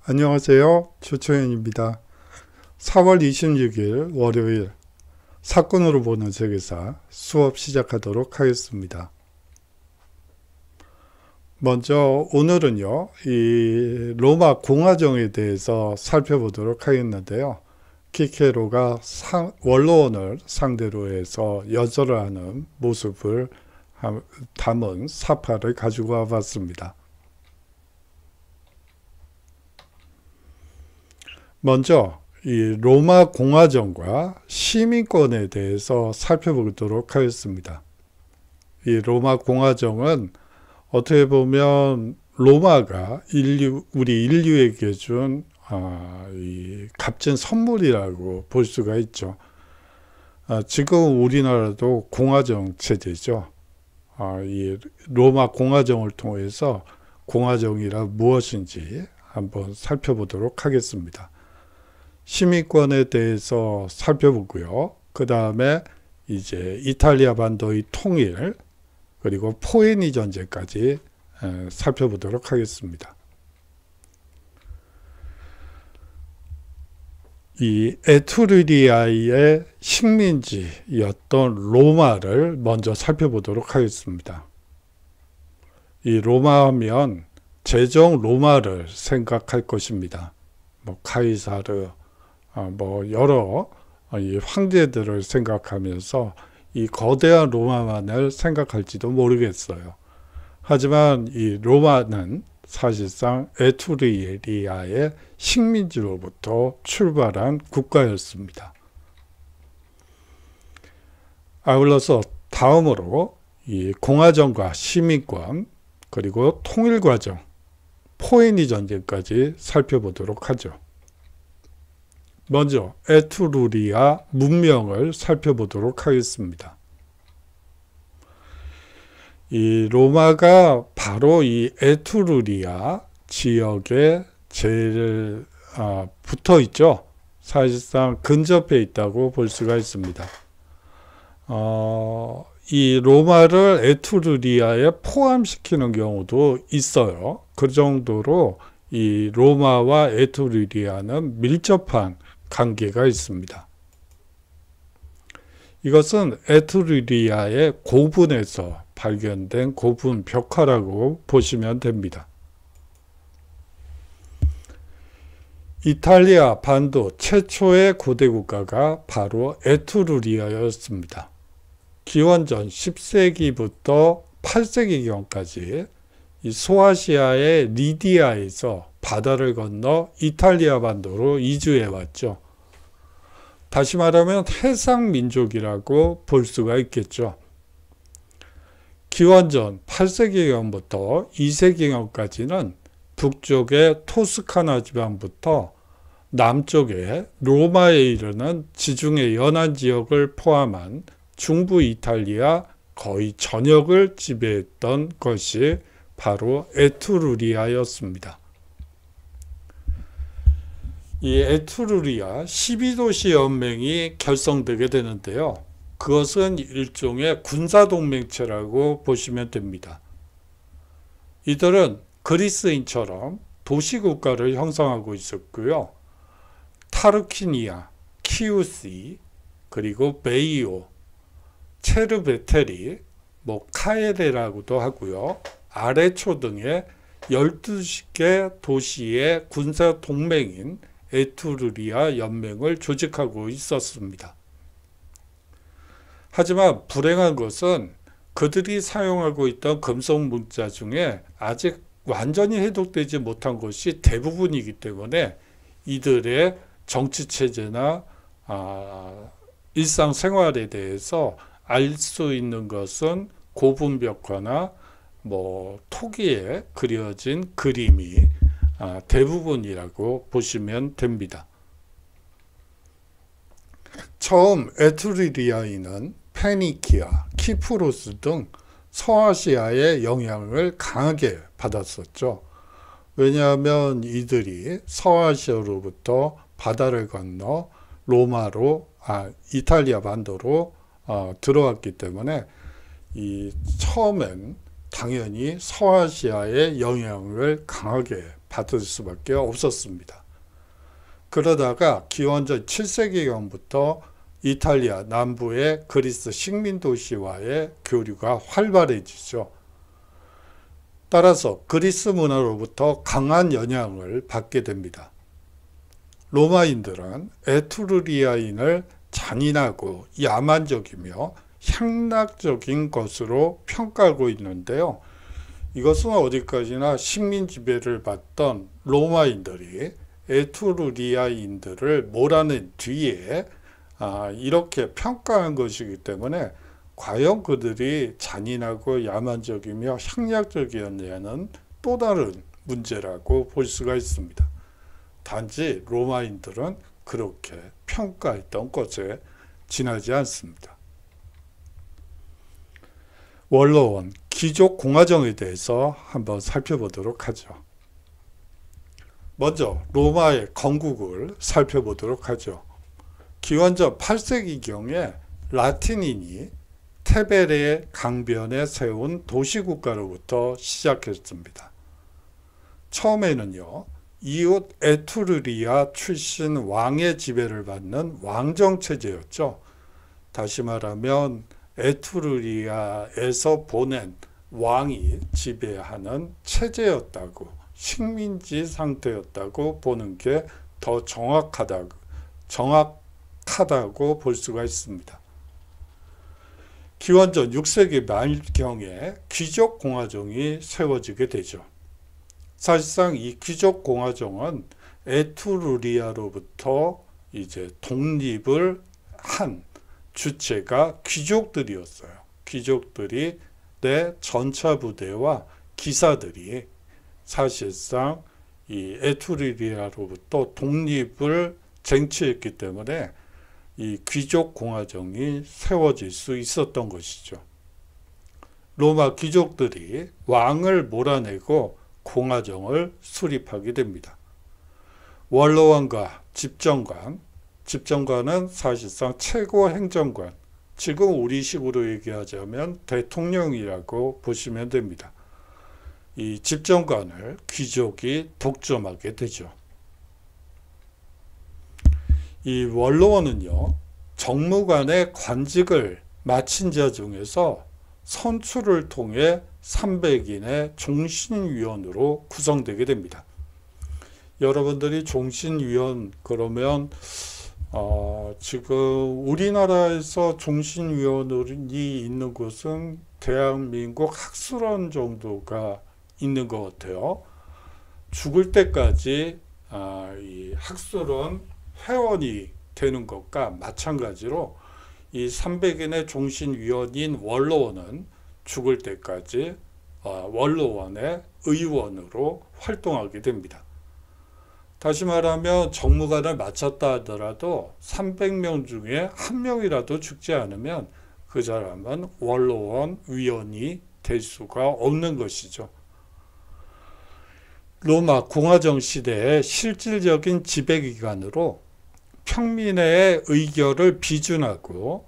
안녕하세요. 조초현입니다. 4월 26일 월요일 사건으로 보는 세계사 수업 시작하도록 하겠습니다. 먼저 오늘은요, 이 로마 공화정에 대해서 살펴보도록 하겠는데요. 키케로가 원로원을 상대로 해서 여절을 하는 모습을 담은 사파를 가지고 와봤습니다. 먼저 이 로마 공화정과 시민권에 대해서 살펴보도록 하겠습니다. 이 로마 공화정은 어떻게 보면 로마가 우리 인류에게 준 이 값진 선물이라고 볼 수가 있죠. 지금 우리나라도 공화정 체제죠. 이 로마 공화정을 통해서 공화정이란 무엇인지 한번 살펴보도록 하겠습니다. 시민권에 대해서 살펴보고요. 그 다음에 이제 이탈리아 반도의 통일, 그리고 포에니 전쟁까지 살펴보도록 하겠습니다. 이 에투르리아의 식민지였던 로마를 먼저 살펴보도록 하겠습니다. 이 로마 하면 제정 로마를 생각할 것입니다. 뭐 카이사르, 뭐 여러 이 황제들을 생각하면서 이 거대한 로마만을 생각할지도 모르겠어요. 하지만 이 로마는 사실상 에투르리아의 식민지로부터 출발한 국가였습니다. 아울러서 다음으로 이 공화정과 시민권, 그리고 통일과정, 포에니 전쟁까지 살펴보도록 하죠. 먼저 에투르리아 문명을 살펴보도록 하겠습니다. 이 로마가 바로 이 에투르리아 지역에 제일 붙어 있죠. 사실상 근접해 있다고 볼 수가 있습니다. 이 로마를 에투르리아에 포함시키는 경우도 있어요. 그 정도로 이 로마와 에투르리아는 밀접한 관계가 있습니다. 이것은 에투르리아의 고분에서 발견된 고분 벽화라고 보시면 됩니다. 이탈리아 반도 최초의 고대 국가가 바로 에투르리아였습니다. 기원전 10세기부터 8세기경까지 이 소아시아의 리디아에서 바다를 건너 이탈리아 반도로 이주해 왔죠. 다시 말하면 해상민족이라고 볼 수가 있겠죠. 기원전 8세기경부터 2세기경까지는 북쪽의 토스카나 지방부터 남쪽의 로마에 이르는 지중해 연안 지역을 포함한 중부 이탈리아 거의 전역을 지배했던 것이 바로 에투르리아였습니다. 이 에투르리아 12도시 연맹이 결성되게 되는데요. 그것은 일종의 군사동맹체라고 보시면 됩니다. 이들은 그리스인처럼 도시국가를 형성하고 있었고요. 타르퀴니아, 키우시, 그리고 베이오, 체르베테리, 카에레라고도 하고요. 아레초 등의 12개 도시의 군사동맹인 에투르리아 연맹을 조직하고 있었습니다. 하지만 불행한 것은 그들이 사용하고 있던 금속 문자 중에 아직 완전히 해독되지 못한 것이 대부분이기 때문에 이들의 정치체제나 일상생활에 대해서 알 수 있는 것은 고분벽화나 토기에 그려진 그림이 대부분이라고 보시면 됩니다. 처음 에투르리아인은 페니키아, 키프로스 등 서아시아의 영향을 강하게 받았었죠. 왜냐하면 이들이 서아시아로부터 바다를 건너 로마로, 이탈리아 반도로 들어왔기 때문에 처음엔 당연히 서아시아의 영향을 강하게 받을 수밖에 없었습니다. 그러다가 기원전 7세기경부터 이탈리아 남부의 그리스 식민 도시와의 교류가 활발해지죠. 따라서 그리스 문화로부터 강한 영향을 받게 됩니다. 로마인들은 에트루리아인을 잔인하고 야만적이며 향락적인 것으로 평가하고 있는데요. 이것은 어디까지나 식민 지배를 받던 로마인들이 에트루리아인들을 몰아낸 뒤에 이렇게 평가한 것이기 때문에 과연 그들이 잔인하고 야만적이며 향락적이었냐는 또 다른 문제라고 볼 수가 있습니다. 단지 로마인들은 그렇게 평가했던 것에 지나지 않습니다. 원로원, 귀족 공화정에 대해서 한번 살펴보도록 하죠. 먼저 로마의 건국을 살펴보도록 하죠. 기원전 8세기경에 라틴인이 테베레 강변에 세운 도시국가로부터 시작했습니다. 처음에는요, 이웃 에트루리아 출신 왕의 지배를 받는 왕정체제였죠. 다시 말하면 에트루리아에서 보낸 왕이 지배하는 체제였다고, 식민지 상태였다고 보는 게 더 정확하다고 볼 수가 있습니다. 기원전 6세기 말경에 귀족 공화정이 세워지게 되죠. 사실상 이 귀족 공화정은 에트루리아로부터 이제 독립을 한 주체가 귀족들이었어요. 귀족들이 내 전차 부대와 기사들이 사실상 이 에트루리아로부터 독립을 쟁취했기 때문에 이 귀족 공화정이 세워질 수 있었던 것이죠. 로마 귀족들이 왕을 몰아내고 공화정을 수립하게 됩니다. 원로원과 집정관은 사실상 최고 행정관, 지금 우리식으로 얘기하자면 대통령이라고 보시면 됩니다. 이 집정관을 귀족이 독점하게 되죠. 이 원로원은요, 정무관의 관직을 마친 자 중에서 선출을 통해 300인의 종신위원으로 구성되게 됩니다. 여러분들이 종신위원 그러면 지금 우리나라에서 종신위원이 있는 곳은 대한민국 학술원 정도가 있는 것 같아요. 죽을 때까지 이 학술원 회원이 되는 것과 마찬가지로 이 300인의 종신위원인 원로원은 죽을 때까지 원로원의 의원으로 활동하게 됩니다. 다시 말하면 정무관을 마쳤다 하더라도 300명 중에 한 명이라도 죽지 않으면 그 사람은 원로원 위원이 될 수가 없는 것이죠. 로마 공화정 시대의 실질적인 지배기관으로 평민의 의결을 비준하고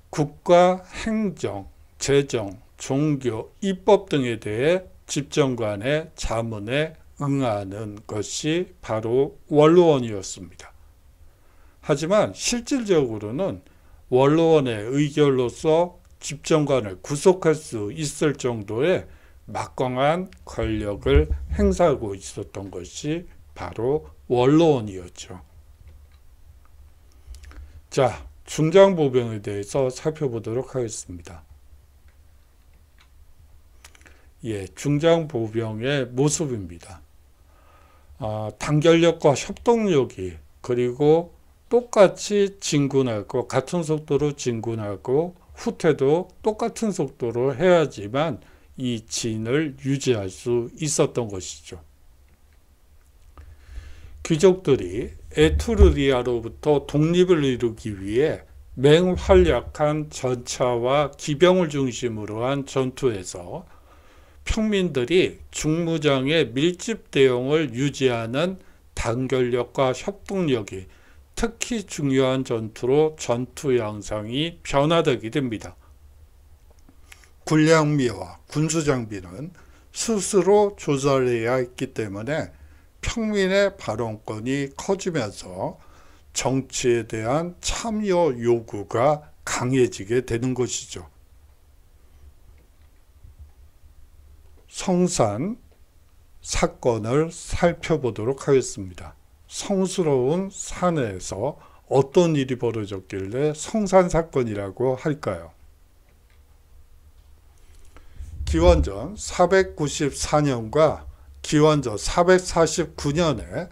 국가 행정, 재정, 종교, 입법 등에 대해 집정관의 자문에 응하는 것이 바로 원로원이었습니다. 하지만 실질적으로는 원로원의 의결로서 집정관을 구속할 수 있을 정도의 막강한 권력을 행사하고 있었던 것이 바로 원로원이었죠. 자, 중장보병에 대해서 살펴보도록 하겠습니다. 중장보병의 모습입니다. 단결력과 협동력이 그리고 똑같이 진군하고 같은 속도로 진군하고 후퇴도 똑같은 속도로 해야지만 이 진을 유지할 수 있었던 것이죠. 귀족들이 에트루리아로부터 독립을 이루기 위해 맹활약한 전차와 기병을 중심으로 한 전투에서 평민들이 중무장의 밀집 대응을 유지하는 단결력과 협동력이 특히 중요한 전투로 전투 양상이 변화되게 됩니다. 군량미와 군수장비는 스스로 조달해야 했기 때문에 평민의 발언권이 커지면서 정치에 대한 참여 요구가 강해지게 되는 것이죠. 성산 사건을 살펴보도록 하겠습니다. 성스러운 산에서 어떤 일이 벌어졌길래 성산 사건이라고 할까요? 기원전 494년과 기원전 449년에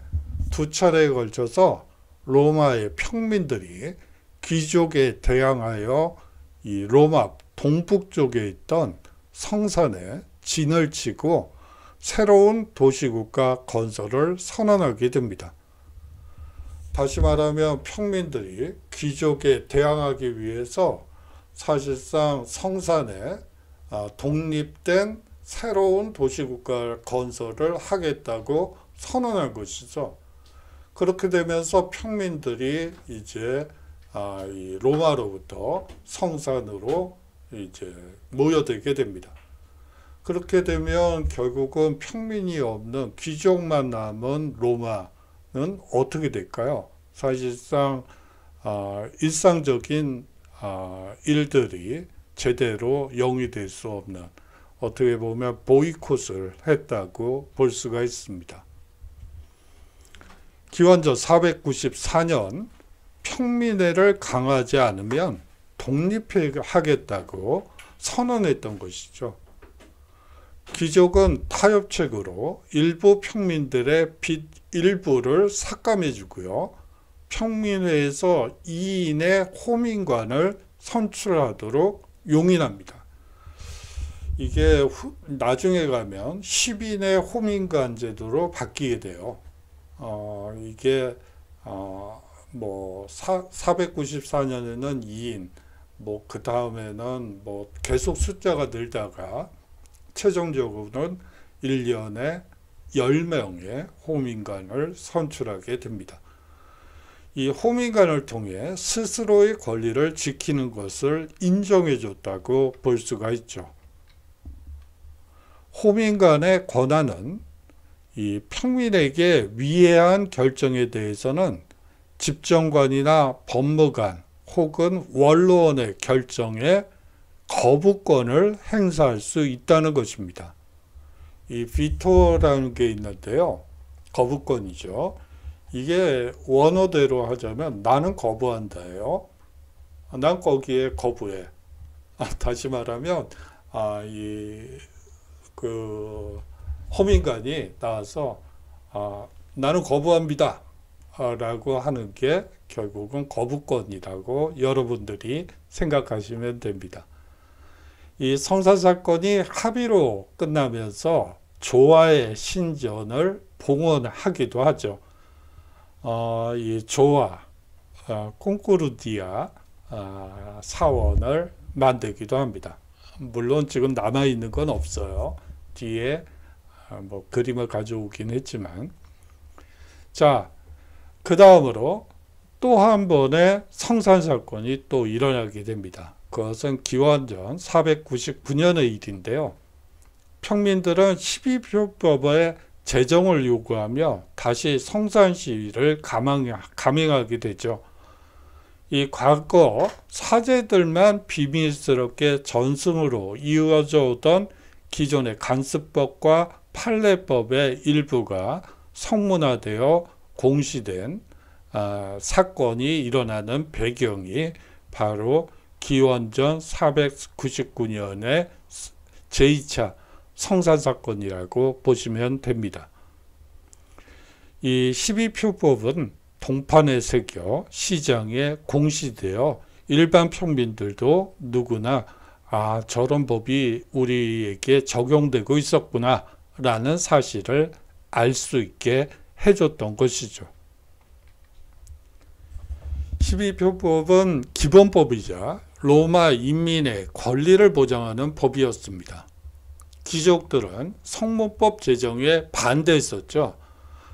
두 차례에 걸쳐서 로마의 평민들이 귀족에 대항하여 이 로마 동북쪽에 있던 성산에 진을 치고 새로운 도시국가 건설을 선언하게 됩니다. 다시 말하면 평민들이 귀족에 대항하기 위해서 사실상 성산에 독립된 새로운 도시국가 건설을 하겠다고 선언한 것이죠. 그렇게 되면서 평민들이 이제 이 로마로부터 성산으로 이제 모여들게 됩니다. 그렇게 되면 결국은 평민이 없는 귀족만 남은 로마는 어떻게 될까요? 사실상 일상적인 일들이 제대로 영위될 수 없는, 어떻게 보면 보이콧을 했다고 볼 수가 있습니다. 기원전 494년 평민회를 강하지 않으면 독립하겠다고 선언했던 것이죠. 귀족은 타협책으로 일부 평민들의 빚 일부를 삭감해 주고요. 평민회에서 2인의 호민관을 선출하도록 용인합니다. 이게 나중에 가면 10인의 호민관 제도로 바뀌게 돼요. 이게 뭐 494년에는 2인, 뭐 그 다음에는 뭐 계속 숫자가 늘다가 최종적으로는 1년에 10명의 호민관을 선출하게 됩니다. 이 호민관을 통해 스스로의 권리를 지키는 것을 인정해 줬다고 볼 수가 있죠. 호민관의 권한은 이 평민에게 위해한 결정에 대해서는 집정관이나 법무관 혹은 원로원의 결정에 거부권을 행사할 수 있다는 것입니다. 이 비토라는 게 있는데요. 거부권이죠. 이게 원어대로 하자면 나는 거부한다예요. 난 거기에 거부해. 다시 말하면 호민관이 나와서 나는 거부합니다 라고 하는 게 결국은 거부권이라고 여러분들이 생각하시면 됩니다. 이 성산 사건이 합의로 끝나면서 조화의 신전을 봉헌하기도 하죠. 이 조화, 콩코르디아 사원을 만들기도 합니다. 물론 지금 남아있는 건 없어요. 뒤에 뭐 그림을 가져오긴 했지만. 자, 그 다음으로 또 한 번의 성산 사건이 또 일어나게 됩니다. 그것은 기원전 499년의 일인데요. 평민들은 12표법의 제정을 요구하며 다시 성산 시위를 감행하게 되죠. 이 과거 사제들만 비밀스럽게 전승으로 이어져 오던 기존의 간습법과 판례법의 일부가 성문화되어 공시된 사건이 일어나는 배경이 바로 기원전 499년의 제2차 성산사건이라고 보시면 됩니다. 이 12표법은 동판에 새겨 시장에 공시되어 일반 평민들도 누구나 저런 법이 우리에게 적용되고 있었구나 라는 사실을 알 수 있게 해줬던 것이죠. 12표법은 기본법이자 로마 인민의 권리를 보장하는 법이었습니다. 귀족들은 성문법 제정에 반대했었죠.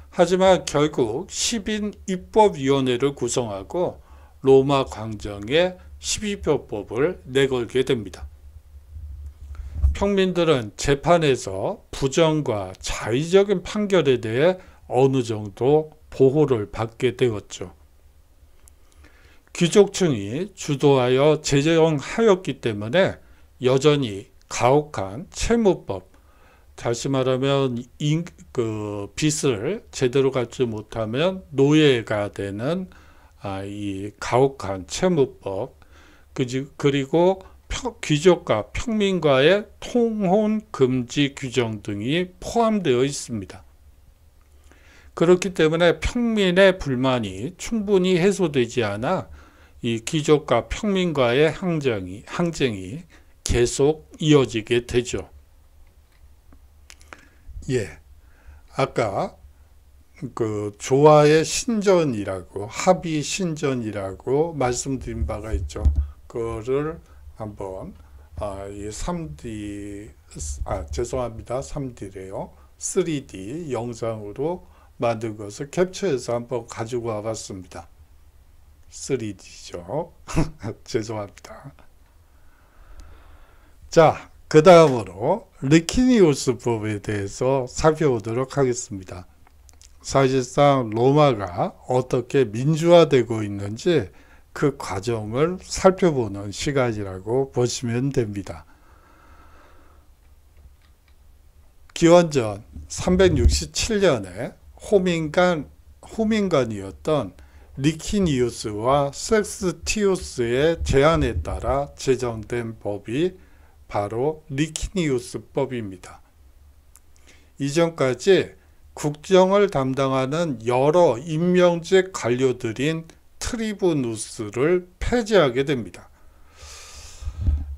하지만 결국 10인 입법위원회를 구성하고 로마 광정에 12표법을 내걸게 됩니다. 평민들은 재판에서 부정과 자의적인 판결에 대해 어느 정도 보호를 받게 되었죠. 귀족층이 주도하여 제정하였기 때문에 여전히 가혹한 채무법, 다시 말하면 빚을 제대로 갚지 못하면 노예가 되는 이 가혹한 채무법, 그리고 귀족과 평민과의 통혼 금지 규정 등이 포함되어 있습니다. 그렇기 때문에 평민의 불만이 충분히 해소되지 않아 이 귀족과 평민과의 항쟁이 계속 이어지게 되죠. 아까 그 조화의 신전이라고, 합의 신전이라고 말씀드린 바가 있죠. 그거를 한번 이 3D 죄송합니다. 3D래요. 3D 영상으로 만든 것을 캡처해서 한번 가지고 와봤습니다. 3D죠. 죄송합니다. 자, 그 다음으로 리키니우스법에 대해서 살펴보도록 하겠습니다. 사실상 로마가 어떻게 민주화되고 있는지 그 과정을 살펴보는 시간이라고 보시면 됩니다. 기원전 367년에 호민관이었던 리키니우스와 섹스티우스의 제안에 따라 제정된 법이 바로 리키니우스법입니다. 이전까지 국정을 담당하는 여러 임명직 관료들인 트리부누스를 폐지하게 됩니다.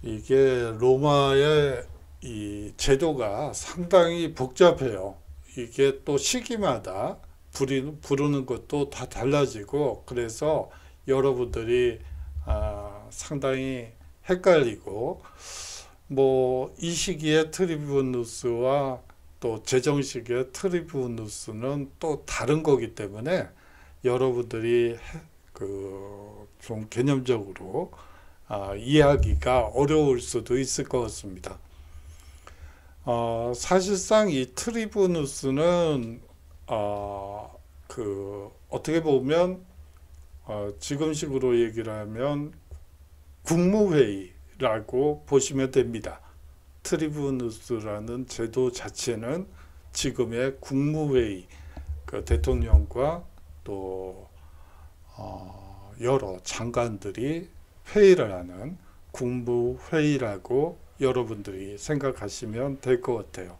이게 로마의 이 제도가 상당히 복잡해요. 이게 또 시기마다 부르는 것도 다 달라지고, 그래서 여러분들이 상당히 헷갈리고, 이 시기에 트리부누스와 또 제정 시기에 트리부누스는 또 다른 거기 때문에 여러분들이 좀 개념적으로 이해하기가 어려울 수도 있을 것 같습니다. 사실상 이 트리부누스는 어떻게 보면 지금식으로 얘기를 하면 국무회의라고 보시면 됩니다. 트리부누스라는 제도 자체는 지금의 국무회의, 대통령과 또 여러 장관들이 회의를 하는 국무회의라고 여러분들이 생각하시면 될 것 같아요.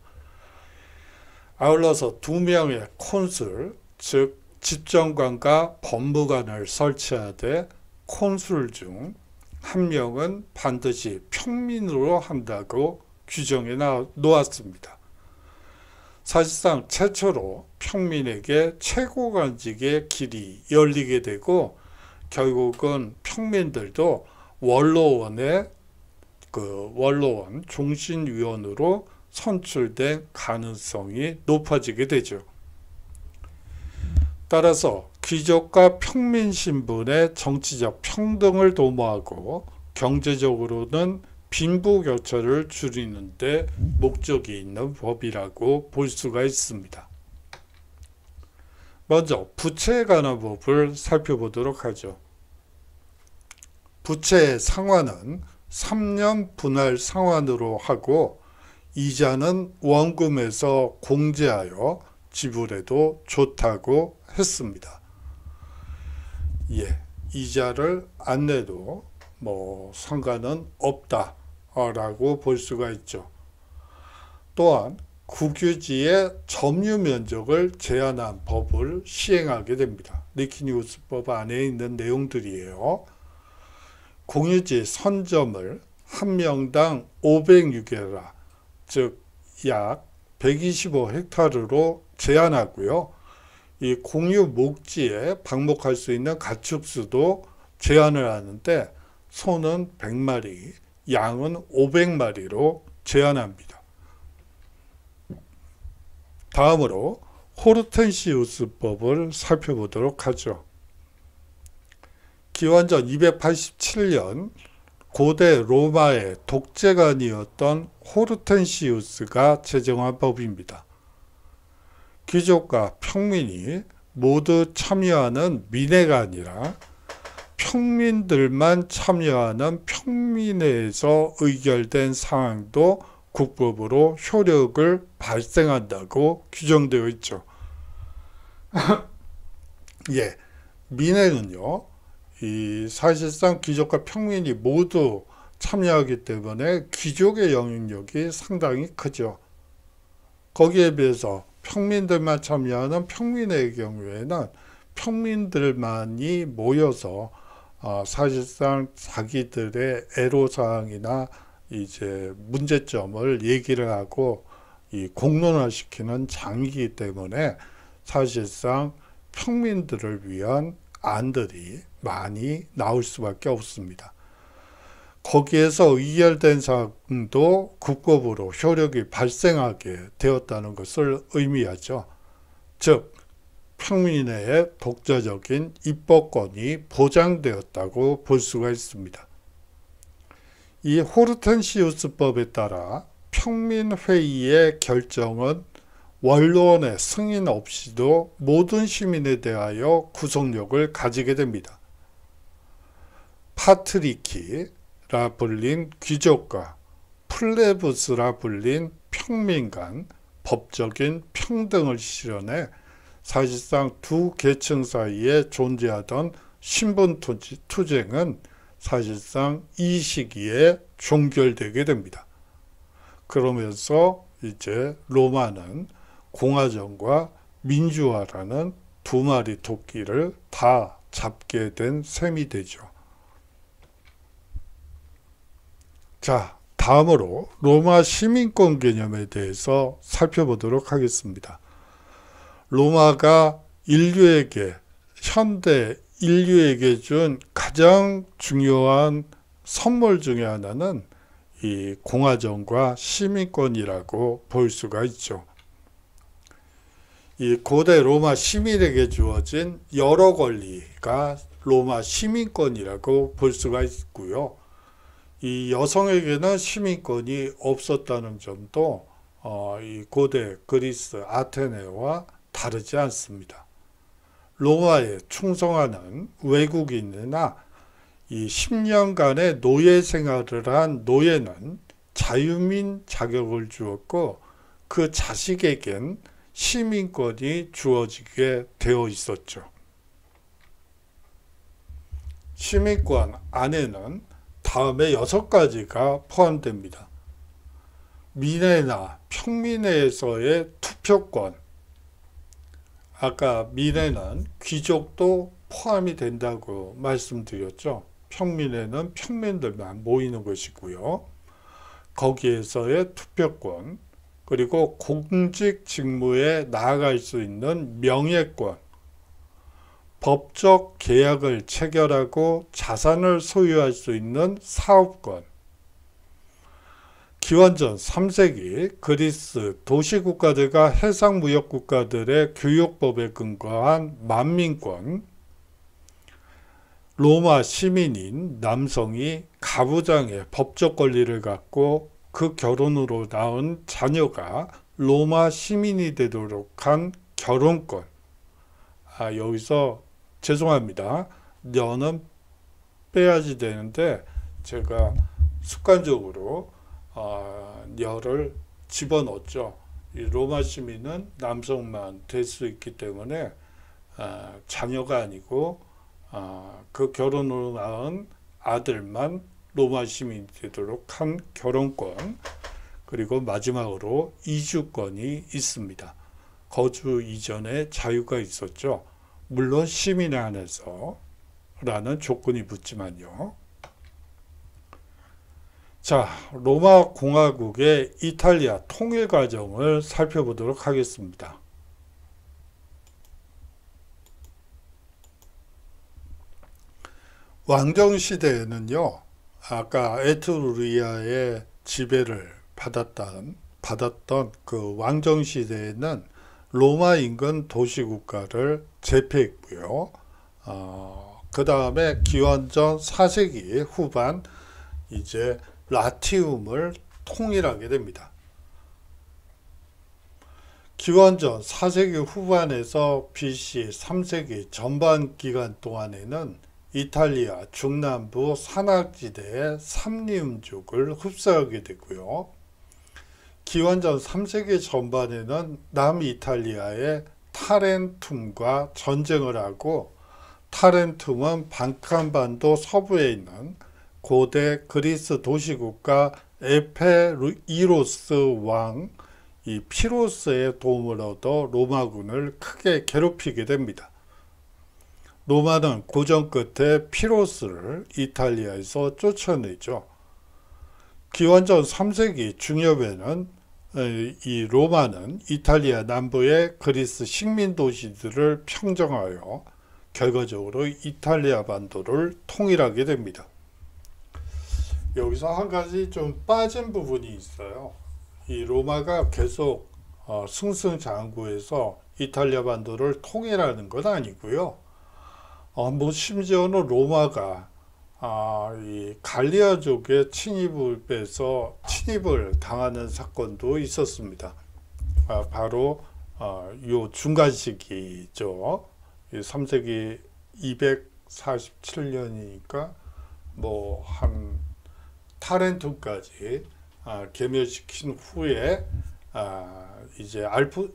아울러서 2명의 콘술, 즉 집정관과 법무관을 설치하되 콘술 중 1명은 반드시 평민으로 한다고 규정해 놓았습니다. 사실상 최초로 평민에게 최고관직의 길이 열리게 되고, 결국은 평민들도 원로원 종신위원으로 선출된 가능성이 높아지게 되죠. 따라서 귀족과 평민 신분의 정치적 평등을 도모하고 경제적으로는 빈부격차를 줄이는 데 목적이 있는 법이라고 볼 수가 있습니다. 먼저 부채에 관한 법을 살펴보도록 하죠. 부채의 상환은 3년 분할 상환으로 하고 이자는 원금에서 공제하여 지불해도 좋다고 했습니다. 이자를 안 내도 상관은 없다라고 볼 수가 있죠. 또한 국유지의 점유 면적을 제한한 법을 시행하게 됩니다. 리키니우스법 안에 있는 내용들이에요. 공유지 선점을 한 명당 506회라, 즉 약 125헥타르로 제한하고요. 이 공유 목지에 방목할 수 있는 가축수도 제한을 하는데 소는 100마리, 양은 500마리로 제한합니다. 다음으로 호르텐시우스법을 살펴보도록 하죠. 기원전 287년 고대 로마의 독재관이었던 호르텐시우스가 제정한 법입니다. 귀족과 평민이 모두 참여하는 민회가 아니라 평민들만 참여하는 평민회에서 의결된 사항도 국법으로 효력을 발생한다고 규정되어 있죠. 예, 민회는요, 이 사실상 귀족과 평민이 모두 참여하기 때문에 귀족의 영향력이 상당히 크죠. 거기에 비해서 평민들만 참여하는 평민회의 경우에는 평민들만이 모여서 사실상 자기들의 애로사항이나 이제 문제점을 얘기를 하고 이 공론화시키는 장이기 때문에 사실상 평민들을 위한 안들이 많이 나올 수밖에 없습니다. 거기에서 의결된 사항도 국법으로 효력이 발생하게 되었다는 것을 의미하죠. 즉, 평민회의 독자적인 입법권이 보장되었다고 볼 수가 있습니다. 이 호르텐시우스법에 따라 평민회의의 결정은 원로원의 승인 없이도 모든 시민에 대하여 구속력을 가지게 됩니다. 파트리키라 불린 귀족과 플레부스라 불린 평민 간 법적인 평등을 실현해 사실상 두 계층 사이에 존재하던 신분투쟁은 사실상 이 시기에 종결되게 됩니다. 그러면서 이제 로마는 공화정과 민주화라는 두 마리 토끼를 다 잡게 된 셈이 되죠. 자, 다음으로 로마 시민권 개념에 대해서 살펴보도록 하겠습니다. 로마가 현대 인류에게 준 가장 중요한 선물 중에 하나는 이 공화정과 시민권이라고 볼 수가 있죠. 이 고대 로마 시민에게 주어진 여러 권리가 로마 시민권이라고 볼 수가 있고요. 이 여성에게는 시민권이 없었다는 점도 이 고대 그리스 아테네와 다르지 않습니다. 로마에 충성하는 외국인이나 이 10년간의 노예 생활을 한 노예는 자유민 자격을 주었고 그 자식에겐 시민권이 주어지게 되어 있었죠. 시민권 안에는 다음에 6가지가 포함됩니다. 민회나 평민회에서의 투표권. 아까 민회는 귀족도 포함이 된다고 말씀드렸죠. 평민회는 평민들만 모이는 것이고요. 거기에서의 투표권, 그리고 공직 직무에 나아갈 수 있는 명예권, 법적 계약을 체결하고 자산을 소유할 수 있는 사업권, 기원전 3세기 그리스 도시국가들과 해상무역국가들의 교육법에 근거한 만민권, 로마 시민인 남성이 가부장의 법적 권리를 갖고 그 결혼으로 낳은 자녀가 로마 시민이 되도록 한 결혼권. 여기서 죄송합니다. 녀는 빼야지 되는데 제가 습관적으로 녀를 집어넣었죠. 이 로마 시민은 남성만 될 수 있기 때문에 자녀가 아니고 그 결혼으로 낳은 아들만 로마 시민이 되도록 한 결혼권, 그리고 마지막으로 이주권이 있습니다. 거주 이전에 자유가 있었죠. 물론 시민에 한해서 라는 조건이 붙지만요. 자, 로마 공화국의 이탈리아 통일 과정을 살펴보도록 하겠습니다. 왕정 시대에는요, 아까 에트루리아의 지배를 받았던 그 왕정 시대에는 로마 인근 도시국가를 제패했고요. 그 다음에 기원전 4세기 후반 이제 라티움을 통일하게 됩니다. 기원전 4세기 후반에서 BC 3세기 전반 기간 동안에는 이탈리아 중남부 산악지대의 삼림족을 흡수하게 되고요. 기원전 3세기 전반에는 남이탈리아의 타렌툼과 전쟁을 하고, 타렌툼은 발칸반도 서부에 있는 고대 그리스 도시국가 에페이로스 왕 이 피로스의 도움을 얻어 로마군을 크게 괴롭히게 됩니다. 로마는 고전 끝에 피로스를 이탈리아에서 쫓아내죠. 기원전 3세기 중엽에는 이 로마는 이탈리아 남부의 그리스 식민 도시들을 평정하여 결과적으로 이탈리아 반도를 통일하게 됩니다. 여기서 한 가지 좀 빠진 부분이 있어요. 이 로마가 계속 승승장구해서 이탈리아 반도를 통일하는 건 아니고요. 뭐 심지어는 로마가 이 갈리아족의 침입을 당하는 사건도 있었습니다. 바로 요 중간 시기죠. 3세기 247년이니까 뭐 한 타렌tum까지 괴멸시킨 후에 이제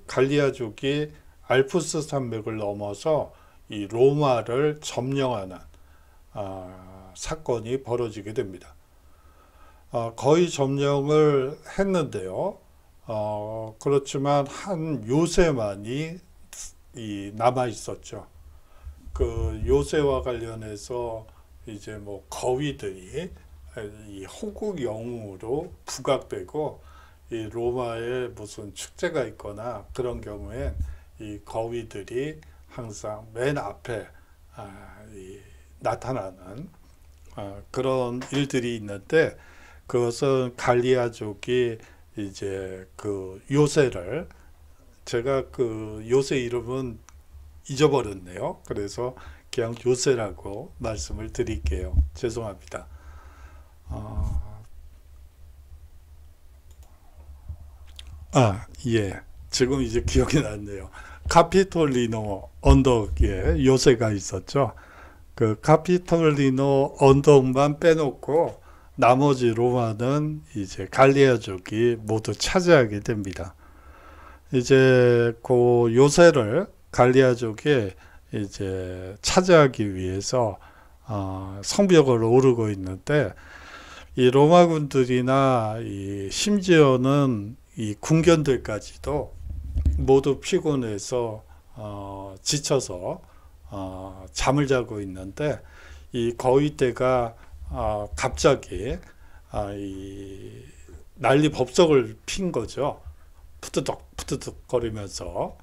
갈리아족이 알프스 산맥을 넘어서 이 로마를 점령하는 사건이 벌어지게 됩니다. 거의 점령을 했는데요. 그렇지만 한 요새만이 남아 있었죠. 그 요새와 관련해서 이제 뭐 거위들이 이 호국 영웅으로 부각되고, 이 로마에 무슨 축제가 있거나 그런 경우엔 이 거위들이 항상 맨 앞에 나타나는 그런 일들이 있는데, 그것은 갈리아족이 이제 그 요새를, 제가 그 요새 이름은 잊어버렸네요. 그래서 그냥 요새라고 말씀을 드릴게요. 죄송합니다. 예. 지금 이제 기억이 났네요. 카피톨리노 언덕에 요새가 있었죠. 그 카피톨리노 언덕만 빼놓고 나머지 로마는 이제 갈리아족이 모두 차지하게 됩니다. 이제 그 요새를 갈리아족이 이제 차지하기 위해서 성벽을 오르고 있는데, 이 로마군들이나 심지어는 이 군견들까지도 모두 피곤해서 지쳐서 잠을 자고 있는데, 이 거위떼가 갑자기 이 난리법석을 핀 거죠. 푸드덕 푸드덕 거리면서.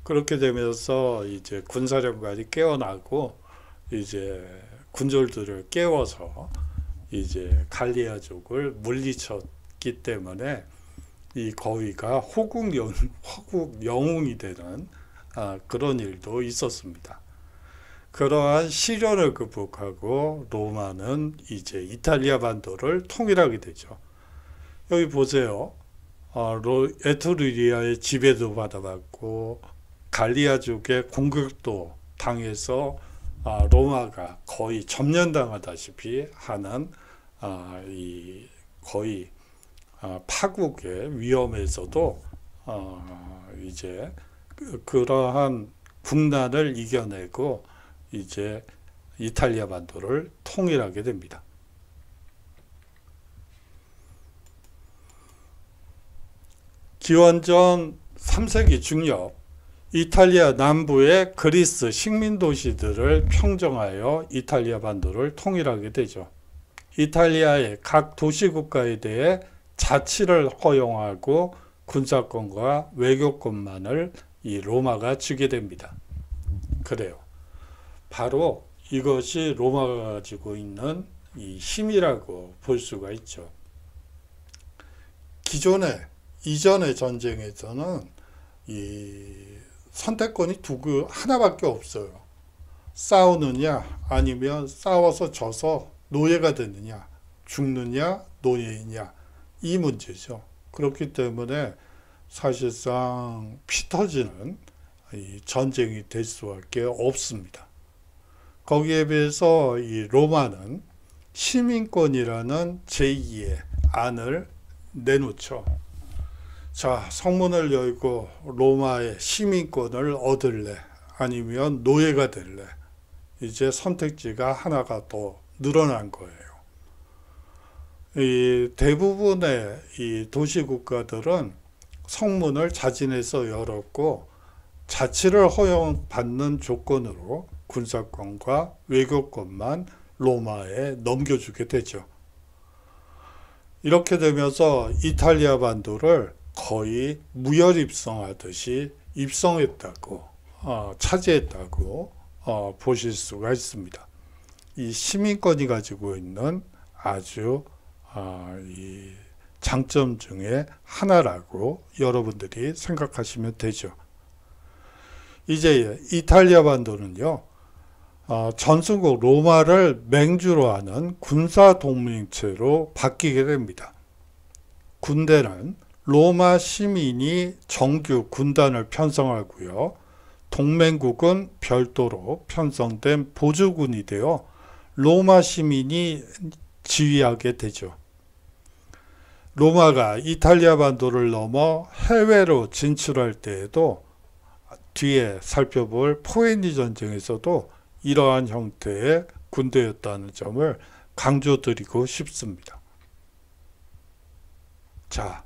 그렇게 되면서 이제 군사령관이 깨어나고 이제 군졸들을 깨워서 이제 갈리아족을 물리쳤기 때문에 이 거위가 호국 영웅이 되는 그런 일도 있었습니다. 그러한 시련을 극복하고 로마는 이제 이탈리아 반도를 통일하게 되죠. 여기 보세요. 에트루리아의 지배도 받아봤고, 갈리아족의 공격도 당해서 로마가 거의 점령당하다시피 하는 이 거의 파국의 위험에서도 이제 그러한 국난을 이겨내고 이제 이탈리아 반도를 통일하게 됩니다. 기원전 3세기 중엽, 이탈리아 남부의 그리스 식민 도시들을 평정하여 이탈리아 반도를 통일하게 되죠. 이탈리아의 각 도시 국가에 대해 자치를 허용하고 군사권과 외교권만을 이 로마가 주게 됩니다. 그래요. 바로 이것이 로마가 가지고 있는 이 힘이라고 볼 수가 있죠. 이전의 전쟁에서는 이 선택권이 하나밖에 없어요. 싸우느냐, 아니면 싸워서 져서 노예가 되느냐, 죽느냐, 노예이냐, 이 문제죠. 그렇기 때문에 사실상 피 터지는 이 전쟁이 될 수밖에 없습니다. 거기에 비해서 이 로마는 시민권이라는 제2의 안을 내놓죠. 자, 성문을 열고 로마의 시민권을 얻을래? 아니면 노예가 될래? 이제 선택지가 하나가 더 늘어난 거예요. 이 대부분의 이 도시국가들은 성문을 자진해서 열었고 자치를 허용받는 조건으로 군사권과 외교권만 로마에 넘겨주게 되죠. 이렇게 되면서 이탈리아 반도를 거의 무혈 입성하듯이 입성했다고 차지했다고 보실 수가 있습니다. 이 시민권이 가지고 있는 아주 이 장점 중에 하나라고 여러분들이 생각하시면 되죠. 이제 이탈리아 반도는요, 전승국 로마를 맹주로 하는 군사 동맹체로 바뀌게 됩니다. 군대는 로마 시민이 정규 군단을 편성하고요, 동맹국은 별도로 편성된 보조군이 되어 로마 시민이 지휘하게 되죠. 로마가 이탈리아 반도를 넘어 해외로 진출할 때에도 뒤에 살펴볼 포에니 전쟁에서도 이러한 형태의 군대였다는 점을 강조드리고 싶습니다. 자,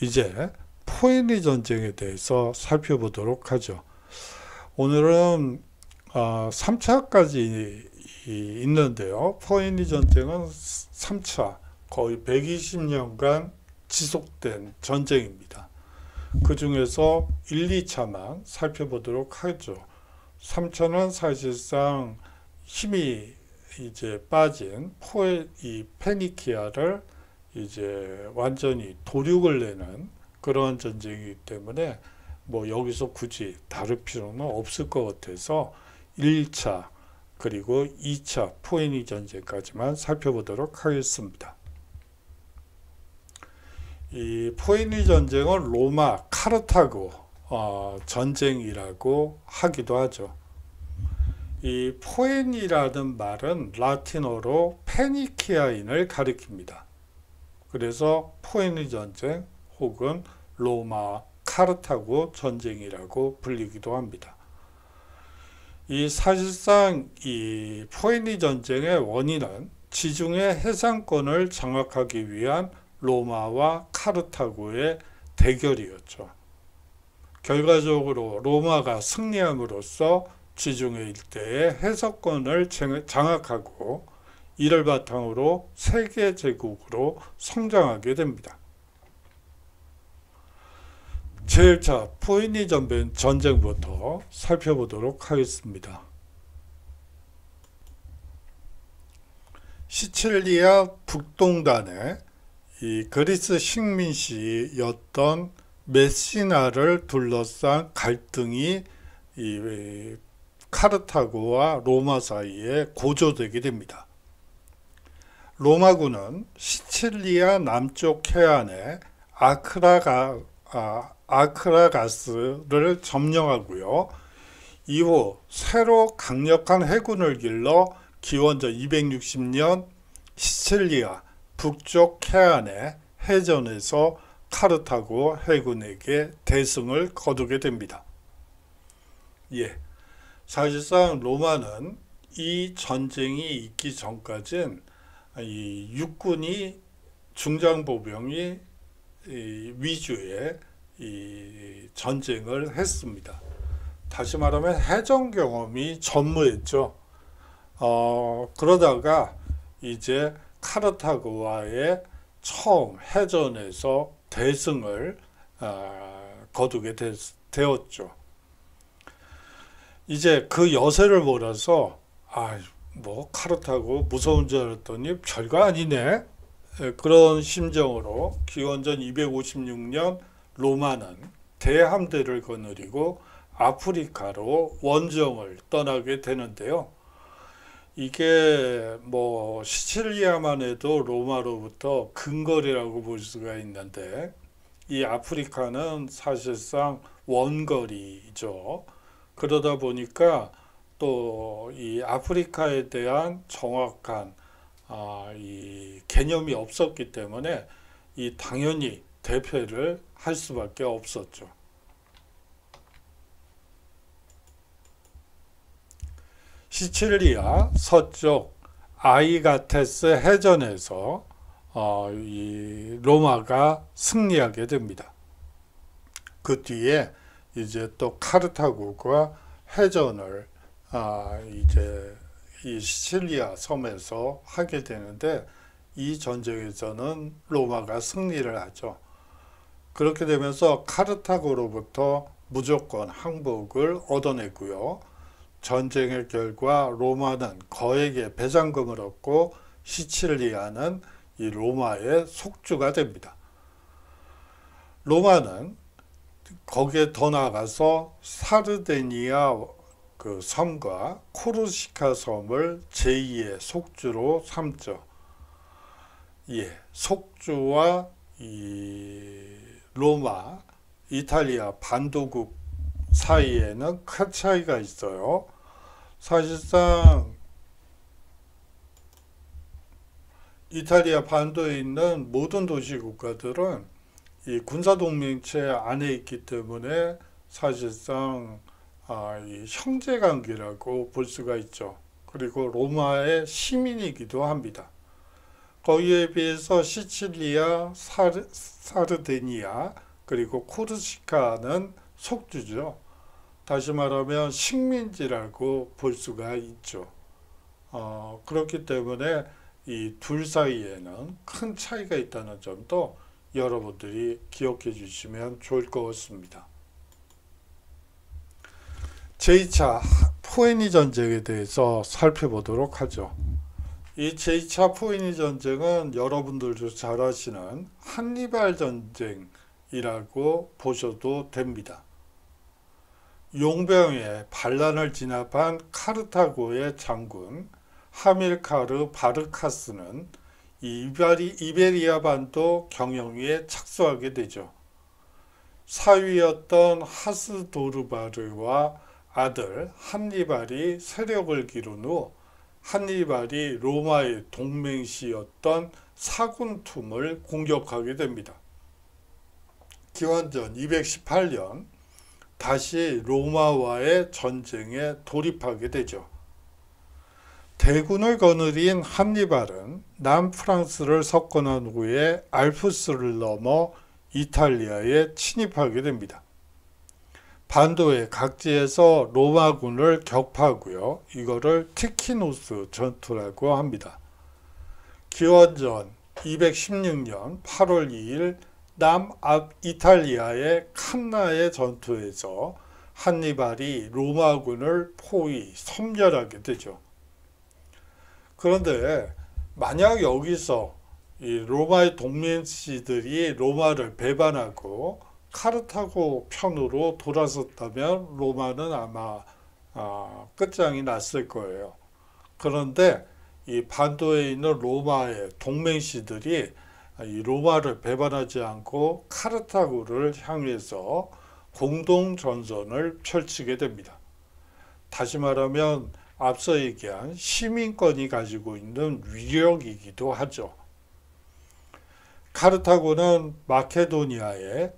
이제 포에니 전쟁에 대해서 살펴보도록 하죠. 오늘은 3차까지 있는데요. 포에니 전쟁은 3차, 거의 120년간 지속된 전쟁입니다. 그 중에서 1, 2차만 살펴보도록 하죠. 3차는 사실상 힘이 이제 빠진 이 페니키아를 이제 완전히 도륙을 내는 그런 전쟁이기 때문에 뭐 여기서 굳이 다룰 필요는 없을 것 같아서 1차 그리고 2차 포에니 전쟁까지만 살펴보도록 하겠습니다. 이 포에니 전쟁은 로마 카르타고 전쟁이라고 하기도 하죠. 이 포에니라는 말은 라틴어로 페니키아인을 가리킵니다. 그래서 포에니 전쟁 혹은 로마 카르타고 전쟁이라고 불리기도 합니다. 이 사실상 이 포에니 전쟁의 원인은 지중해 해상권을 장악하기 위한 로마와 카르타고의 대결이었죠. 결과적으로 로마가 승리함으로써 지중해 일대의 해상권을 장악하고 이를 바탕으로 세계 제국으로 성장하게 됩니다. 제1차 포에니 전쟁부터 살펴보도록 하겠습니다. 시칠리아 북동단에 이 그리스 식민시였던 메시나를 둘러싼 갈등이 이 카르타고와 로마 사이에 고조되게 됩니다. 로마군은 시칠리아 남쪽 해안에 아크라가스를 점령하고요. 이후 새로 강력한 해군을 길러 기원전 260년 시칠리아 북쪽 해안의 해전에서 카르타고 해군에게 대승을 거두게 됩니다. 사실상 로마는 이 전쟁이 있기 전까지는 이 육군이 중장보병이 위주의 이 전쟁을 했습니다. 다시 말하면 해전 경험이 전무했죠. 그러다가 이제 카르타고와의 처음 해전에서 대승을 거두게 되었죠. 이제 그 여세를 몰아서 뭐 카르타고 무서운 줄 알았더니 별거 아니네, 그런 심정으로 기원전 256년 로마는 대함대를 거느리고 아프리카로 원정을 떠나게 되는데요. 이게 뭐 시칠리아만 해도 로마로부터 근거리라고 볼 수가 있는데 이 아프리카는 사실상 원거리죠. 그러다 보니까 또 이 아프리카에 대한 정확한 이 개념이 없었기 때문에 이 당연히 대패를 할 수밖에 없었죠. 시칠리아 서쪽 아이가테스 해전에서 이 로마가 승리하게 됩니다. 그 뒤에 이제 또 카르타고가 해전을 이제 이 시칠리아 섬에서 하게 되는데, 이 전쟁에서는 로마가 승리를 하죠. 그렇게 되면서 카르타고로부터 무조건 항복을 얻어내고요. 전쟁의 결과 로마는 거액의 배상금을 얻고 시칠리아는 이 로마의 속주가 됩니다. 로마는 거기에 더 나아가서 사르데니아 그 섬과 코르시카 섬을 제2의 속주로 삼죠. 예, 속주와 이 로마, 이탈리아 반도국 사이에는 큰 차이가 있어요. 사실상 이탈리아 반도에 있는 모든 도시 국가들은 이 군사동맹체 안에 있기 때문에 사실상 이 형제관계라고 볼 수가 있죠. 그리고 로마의 시민이기도 합니다. 거기에 비해서 시칠리아, 사르데니아, 그리고 코르시카는 속주죠. 다시 말하면 식민지라고 볼 수가 있죠. 그렇기 때문에 이 둘 사이에는 큰 차이가 있다는 점도 여러분들이 기억해 주시면 좋을 것 같습니다. 제2차 포에니 전쟁에 대해서 살펴보도록 하죠. 이 제2차 포에니 전쟁은 여러분들도 잘 아시는 한니발 전쟁이라고 보셔도 됩니다. 용병의 반란을 진압한 카르타고의 장군 하밀카르 바르카스는 이베리아 반도 경영위에 착수하게 되죠. 사위였던 하스도르바르와 아들 한니발이 세력을 기른 후 한니발이 로마의 동맹시였던 사군툼을 공격하게 됩니다. 기원전 218년 다시 로마와의 전쟁에 돌입하게 되죠. 대군을 거느린 한니발은 남프랑스를 석권한 후에 알프스를 넘어 이탈리아에 침입하게 됩니다. 반도의 각지에서 로마군을 격파하고요. 이거를 티키노스 전투라고 합니다. 기원전 216년 8월 2일 남이탈리아의 칸나의 전투에서 한니발이 로마군을 포위, 섬멸하게 되죠. 그런데 만약 여기서 이 로마의 동맹시들이 로마를 배반하고 카르타고 편으로 돌아섰다면 로마는 아마 끝장이 났을 거예요. 그런데 이 반도에 있는 로마의 동맹시들이 이 로마를 배반하지 않고 카르타고를 향해서 공동 전선을 펼치게 됩니다. 다시 말하면 앞서 얘기한 시민권이 가지고 있는 위력이기도 하죠. 카르타고는 마케도니아의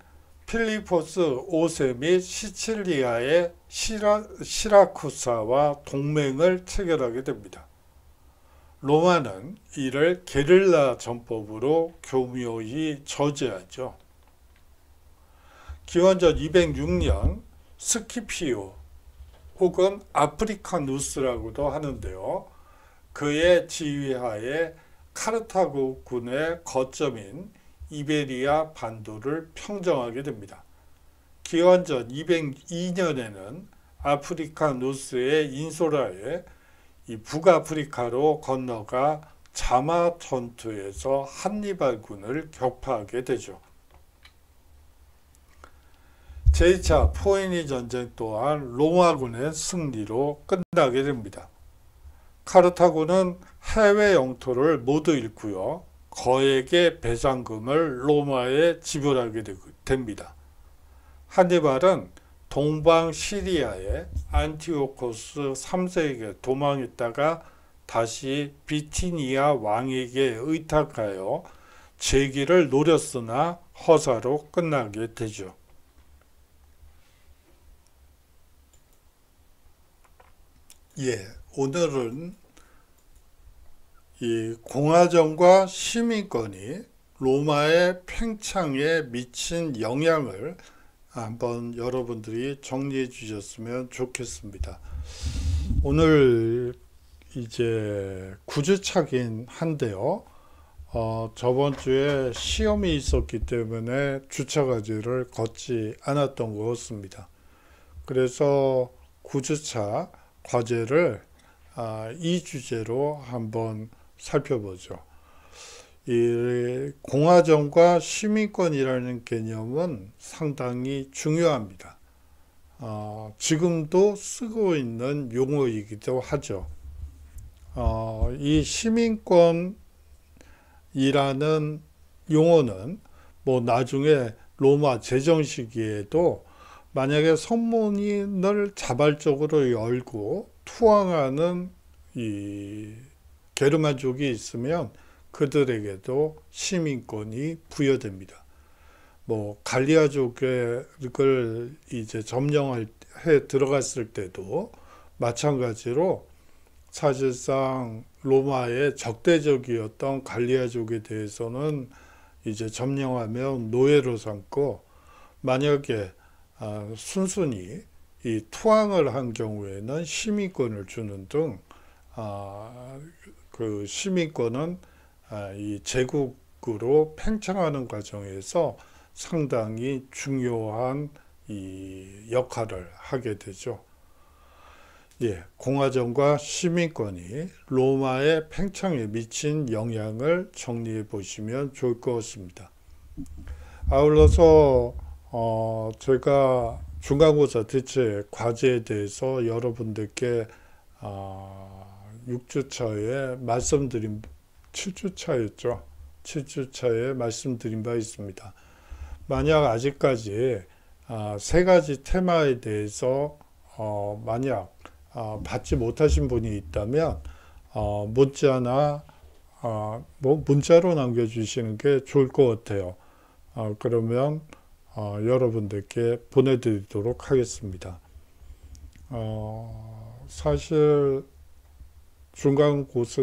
필리포스 5세 및 시칠리아의 시라쿠사와 동맹을 체결하게 됩니다. 로마는 이를 게릴라 전법으로 교묘히 저지하죠. 기원전 206년 스키피오 혹은 아프리카누스라고도 하는데요. 그의 지휘하에 카르타고 군의 거점인 이베리아 반도를 평정하게 됩니다. 기원전 202년에는 아프리카누스의 인소라에 이 북아프리카로 건너가 자마 전투에서 한니발군을 격파하게 되죠. 제2차 포에니 전쟁 또한 로마군의 승리로 끝나게 됩니다. 카르타고는 해외 영토를 모두 잃고요. 거액의 배상금을 로마에 지불하게 됩니다. 한니발은 동방 시리아의 안티오코스 3세에게 도망했다가 다시 비티니아 왕에게 의탁하여 재기를 노렸으나 허사로 끝나게 되죠. 오늘은 이 공화정과 시민권이 로마의 팽창에 미친 영향을 한번 여러분들이 정리해 주셨으면 좋겠습니다. 오늘 이제 9주차긴 한데요. 저번 주에 시험이 있었기 때문에 주차과제를 걷지 않았던 것 같습니다. 그래서 9주차 과제를 이 주제로 한번 살펴보죠. 이 공화정과 시민권이라는 개념은 상당히 중요합니다. 지금도 쓰고 있는 용어이기도 하죠. 이 시민권이라는 용어는 뭐 나중에 로마 제정 시기에도 만약에 성문을 자발적으로 열고 투항하는 이 게르만족이 있으면 그들에게도 시민권이 부여됩니다. 뭐 갈리아족을 이제 점령해 들어갔을 때도 마찬가지로 사실상 로마의 적대적이었던 갈리아족에 대해서는 이제 점령하면 노예로 삼고, 만약에 순순히 이 투항을 한 경우에는 시민권을 주는 등 그 시민권은 이 제국으로 팽창하는 과정에서 상당히 중요한 이 역할을 하게 되죠. 공화정과 시민권이 로마의 팽창에 미친 영향을 정리해 보시면 좋을 것 같습니다. 아울러서 제가 중간고사 대체 과제에 대해서 여러분들께 6주차에 말씀드린 7주차였죠. 7주차에 말씀드린 바 있습니다. 만약 아직까지 세 가지 테마에 대해서 만약 받지 못하신 분이 있다면 문자로 남겨주시는 게 좋을 것 같아요. 그러면 여러분들께 보내드리도록 하겠습니다. 사실 중간고사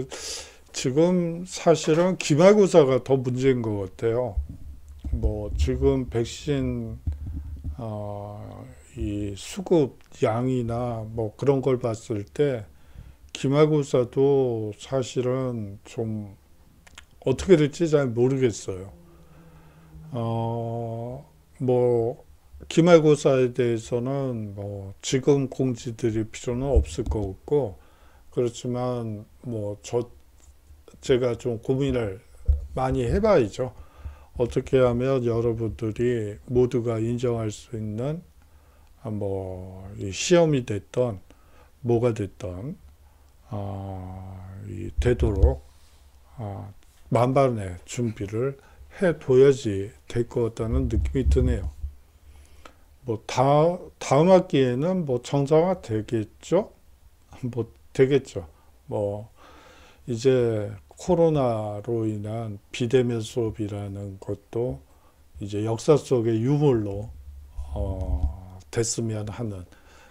지금 사실은 기말고사가 더 문제인 것 같아요. 뭐 지금 백신 이 수급 양이나 뭐 그런 걸 봤을 때 기말고사도 사실은 좀 어떻게 될지 잘 모르겠어요. 뭐 기말고사에 대해서는 뭐 지금 공지 드릴 필요는 없을 것 같고, 그렇지만 뭐 제가 좀 고민을 많이 해봐야죠. 어떻게 하면 여러분들이 모두가 인정할 수 있는 뭐 이 시험이 됐던 뭐가 됐던 되도록 만반의 준비를 해둬야지 될 것 같다는 느낌이 드네요. 뭐 다음 학기에는 뭐 정상화 되겠죠? 뭐 되겠죠. 뭐 이제 코로나로 인한 비대면 수업이라는 것도 이제 역사 속의 유물로 됐으면 하는,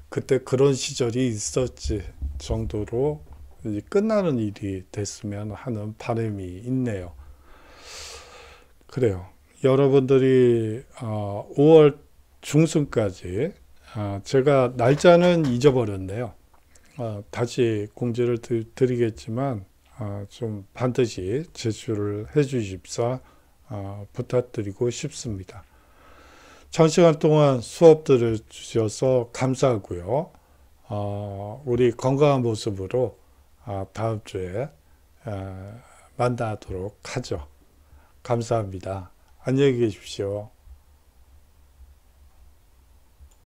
그때 그런 시절이 있었지 정도로 이제 끝나는 일이 됐으면 하는 바람이 있네요. 그래요. 여러분들이 5월 중순까지, 제가 날짜는 잊어버렸네요. 다시 공지를 드리겠지만 좀 반드시 제출을 해 주십사 부탁드리고 싶습니다. 장시간 동안 수업 들어주셔서 감사하고요. 우리 건강한 모습으로 다음 주에 만나도록 하죠. 감사합니다. 안녕히 계십시오.